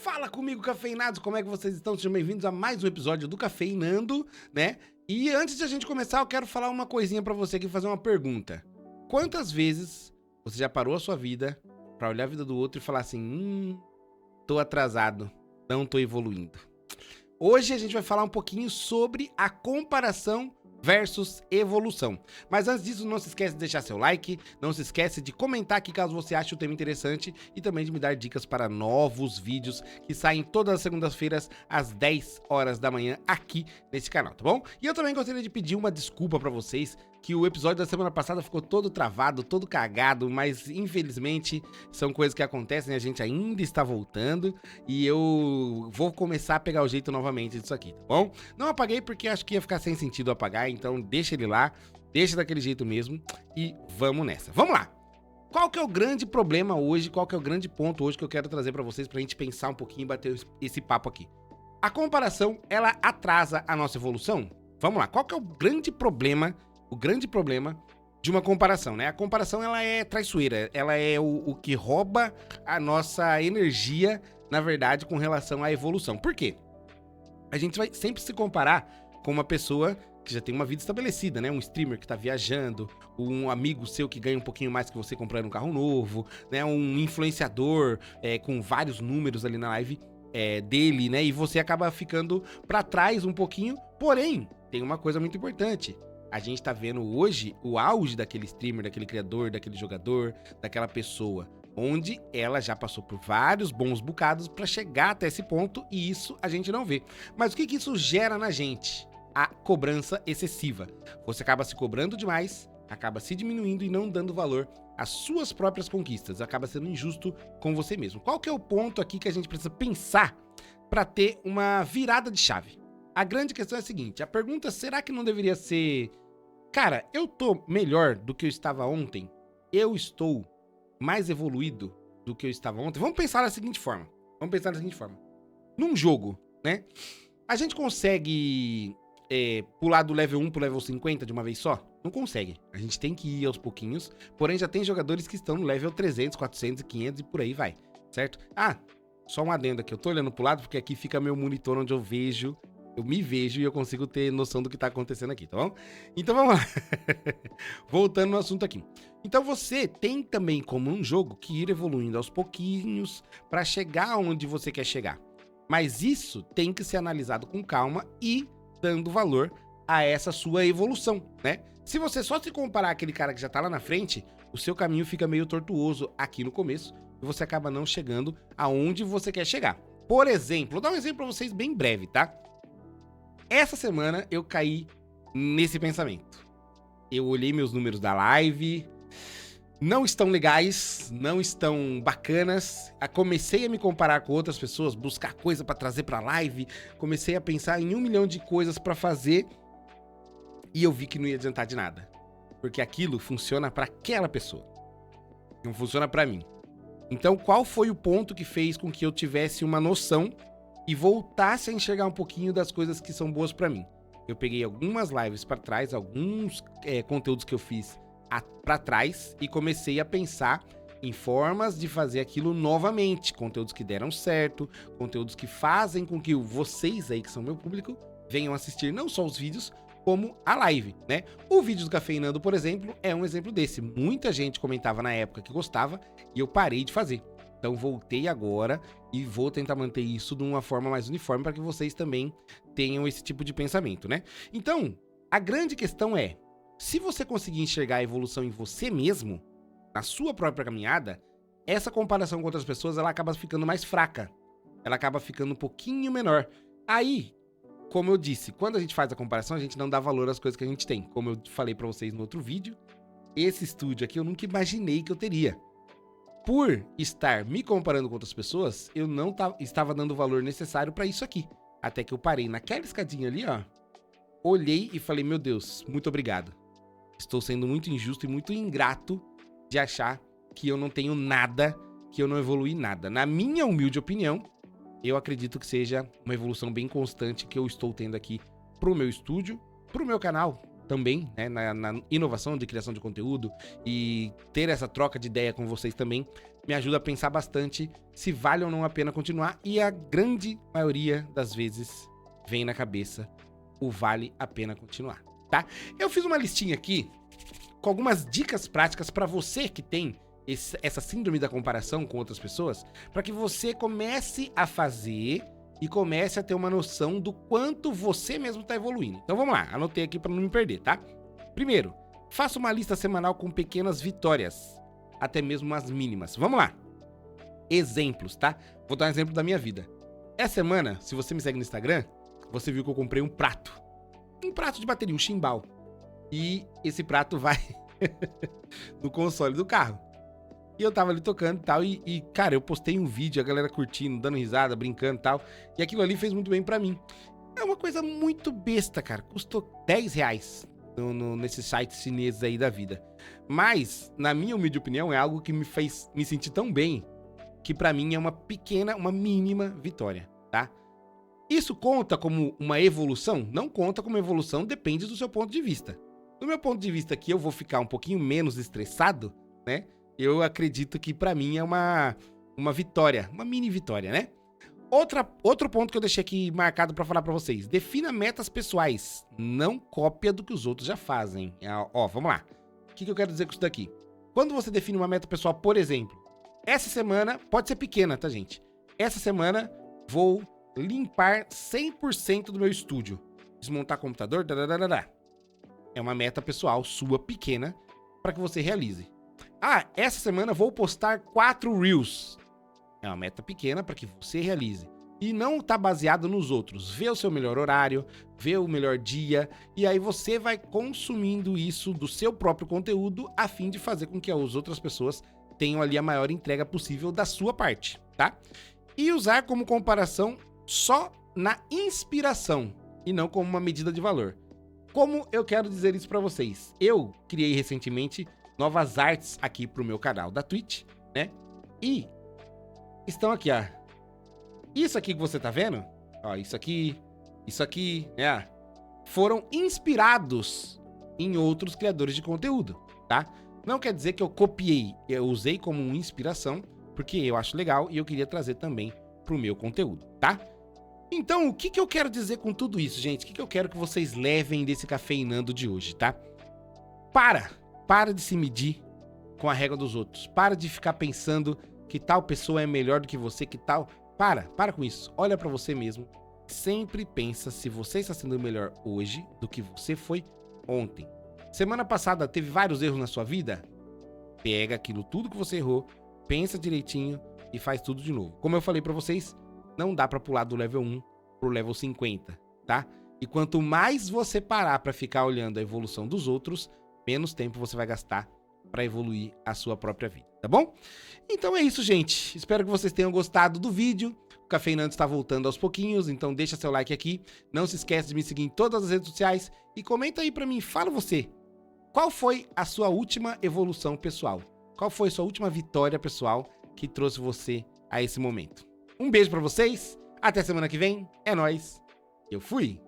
Fala comigo, cafeinados, como é que vocês estão? Sejam bem-vindos a mais um episódio do Cafeinando, né? E antes de a gente começar, eu quero falar uma coisinha pra você aqui, fazer uma pergunta. Quantas vezes você já parou a sua vida pra olhar a vida do outro e falar assim, tô atrasado, não tô evoluindo? Hoje a gente vai falar um pouquinho sobre a comparação versus evolução. Mas antes disso, não se esquece de deixar seu like, não se esquece de comentar aqui caso você ache o tema interessante e também de me dar dicas para novos vídeos que saem todas as segundas-feiras às 10 horas da manhã aqui nesse canal, tá bom? E eu também gostaria de pedir uma desculpa para vocês que o episódio da semana passada ficou todo travado, todo cagado, mas infelizmente são coisas que acontecem, a gente ainda está voltando e eu vou começar a pegar o jeito novamente disso aqui, tá bom? Não apaguei porque acho que ia ficar sem sentido apagar, então deixa ele lá, deixa daquele jeito mesmo e vamos nessa. Vamos lá! Qual que é o grande problema hoje, qual que é o grande ponto hoje que eu quero trazer pra vocês pra gente pensar um pouquinho e bater esse papo aqui? A comparação, ela atrasa a nossa evolução? Vamos lá, qual que é o grande problema de uma comparação, né? A comparação, ela é traiçoeira, ela é o que rouba a nossa energia, na verdade, com relação à evolução. Por quê? A gente vai sempre se comparar com uma pessoa que já tem uma vida estabelecida, né? Um streamer que tá viajando, um amigo seu que ganha um pouquinho mais que você comprando um carro novo, né? Um influenciador com vários números ali na live dele, né? E você acaba ficando pra trás um pouquinho, porém, tem uma coisa muito importante. A gente tá vendo hoje o auge daquele streamer, daquele criador, daquele jogador, daquela pessoa, onde ela já passou por vários bons bocados pra chegar até esse ponto e isso a gente não vê. Mas o que isso gera na gente? A cobrança excessiva. Você acaba se cobrando demais, acaba se diminuindo e não dando valor às suas próprias conquistas, acaba sendo injusto com você mesmo. Qual que é o ponto aqui que a gente precisa pensar pra ter uma virada de chave? A grande questão é a seguinte, a pergunta, será que não deveria ser... Cara, eu tô melhor do que eu estava ontem? Eu estou mais evoluído do que eu estava ontem? Vamos pensar da seguinte forma. Num jogo, né? A gente consegue pular do level 1 pro level 50 de uma vez só? Não consegue. A gente tem que ir aos pouquinhos. Porém, já tem jogadores que estão no level 300, 400, 500 e por aí vai. Certo? Ah, só um adendo aqui. Eu tô olhando pro lado porque aqui fica meu monitor onde eu me vejo e eu consigo ter noção do que tá acontecendo aqui, tá bom? Então vamos lá. Voltando no assunto aqui. Então você tem também, como um jogo, que ir evoluindo aos pouquinhos para chegar onde você quer chegar. Mas isso tem que ser analisado com calma e dando valor a essa sua evolução, né? Se você só se comparar àquele cara que já tá lá na frente, o seu caminho fica meio tortuoso aqui no começo e você acaba não chegando aonde você quer chegar. Por exemplo, vou dar um exemplo para vocês bem breve, tá? Essa semana eu caí nesse pensamento. Eu olhei meus números da live, não estão legais, não estão bacanas. Comecei a me comparar com outras pessoas, buscar coisa pra trazer pra live, comecei a pensar em 1 milhão de coisas pra fazer e eu vi que não ia adiantar de nada. Porque aquilo funciona pra aquela pessoa, não funciona pra mim. Então qual foi o ponto que fez com que eu tivesse uma noção e voltasse a enxergar um pouquinho das coisas que são boas pra mim? Eu peguei algumas lives pra trás, alguns conteúdos que eu fiz pra trás e comecei a pensar em formas de fazer aquilo novamente. Conteúdos que deram certo, conteúdos que fazem com que vocês aí, que são meu público, venham assistir não só os vídeos, como a live, né? O vídeo do Cafeinando, por exemplo, é um exemplo desse. Muita gente comentava na época que gostava e eu parei de fazer. Então voltei agora e vou tentar manter isso de uma forma mais uniforme para que vocês também tenham esse tipo de pensamento, né? Então, a grande questão é, se você conseguir enxergar a evolução em você mesmo, na sua própria caminhada, essa comparação com outras pessoas, ela acaba ficando mais fraca. Ela acaba ficando um pouquinho menor. Aí, como eu disse, quando a gente faz a comparação, a gente não dá valor às coisas que a gente tem. Como eu falei pra vocês no outro vídeo, esse estúdio aqui eu nunca imaginei que eu teria. Por estar me comparando com outras pessoas, eu não estava dando o valor necessário pra isso aqui. Até que eu parei naquela escadinha ali, ó. Olhei e falei, meu Deus, muito obrigado. Estou sendo muito injusto e muito ingrato de achar que eu não tenho nada, que eu não evolui nada. Na minha humilde opinião, eu acredito que seja uma evolução bem constante que eu estou tendo aqui pro meu estúdio, pro meu canal também, né, na inovação de criação de conteúdo e ter essa troca de ideia com vocês também me ajuda a pensar bastante se vale ou não a pena continuar. E a grande maioria das vezes vem na cabeça o vale a pena continuar, tá? Eu fiz uma listinha aqui com algumas dicas práticas para você que tem essa síndrome da comparação com outras pessoas, para que você comece a fazer e comece a ter uma noção do quanto você mesmo está evoluindo. Então vamos lá, anotei aqui para não me perder, tá? Primeiro, faça uma lista semanal com pequenas vitórias, até mesmo as mínimas. Vamos lá. Exemplos, tá? Vou dar um exemplo da minha vida. Essa semana, se você me segue no Instagram, você viu que eu comprei um prato. Um prato de bateria, um chimbal. E esse prato vai no console do carro. E eu tava ali tocando e tal, e, cara, eu postei um vídeo, a galera curtindo, dando risada, brincando e tal, e aquilo ali fez muito bem pra mim. É uma coisa muito besta, cara, custou R$10 nesses sites chineses aí da vida. Mas, na minha humilde opinião, é algo que me fez me sentir tão bem, que pra mim é uma pequena, uma mínima vitória, tá? Isso conta como uma evolução? Não conta como evolução, depende do seu ponto de vista. Do meu ponto de vista aqui, eu vou ficar um pouquinho menos estressado, né? Eu acredito que pra mim é uma vitória, uma mini vitória, né? Outro ponto que eu deixei aqui marcado pra falar pra vocês. Defina metas pessoais, não cópia do que os outros já fazem. Ó, vamos lá. O que eu quero dizer com isso daqui? Quando você define uma meta pessoal, por exemplo, essa semana, pode ser pequena, tá, gente? Essa semana vou limpar 100% do meu estúdio. Desmontar computador, É uma meta pessoal sua pequena para que você realize. Ah, essa semana vou postar 4 Reels. É uma meta pequena para que você realize. E não tá baseado nos outros. Vê o seu melhor horário, vê o melhor dia, e aí você vai consumindo isso do seu próprio conteúdo a fim de fazer com que as outras pessoas tenham ali a maior entrega possível da sua parte, tá? E usar como comparação só na inspiração e não como uma medida de valor. Como eu quero dizer isso para vocês? Eu criei recentemente novas artes aqui pro meu canal da Twitch, né? E estão aqui, ó. Isso aqui que você tá vendo, ó, isso aqui, né? Foram inspirados em outros criadores de conteúdo, tá? Não quer dizer que eu copiei, eu usei como uma inspiração, porque eu acho legal e eu queria trazer também pro meu conteúdo, tá? Então, o que eu quero dizer com tudo isso, gente? O que eu quero que vocês levem desse Cafeinando de hoje, tá? Para de se medir com a régua dos outros. Para de ficar pensando que tal pessoa é melhor do que você, que tal... Para com isso. Olha pra você mesmo. Sempre pensa se você está sendo melhor hoje do que você foi ontem. Semana passada teve vários erros na sua vida? Pega aquilo tudo que você errou, pensa direitinho e faz tudo de novo. Como eu falei pra vocês, não dá pra pular do level 1 pro level 50, tá? E quanto mais você parar pra ficar olhando a evolução dos outros, menos tempo você vai gastar pra evoluir a sua própria vida, tá bom? Então é isso, gente. Espero que vocês tenham gostado do vídeo. O Cafeinando está voltando aos pouquinhos, então deixa seu like aqui. Não se esqueça de me seguir em todas as redes sociais e comenta aí pra mim, fala você. Qual foi a sua última evolução pessoal? Qual foi a sua última vitória pessoal que trouxe você a esse momento? Um beijo pra vocês, até semana que vem, é nóis, eu fui!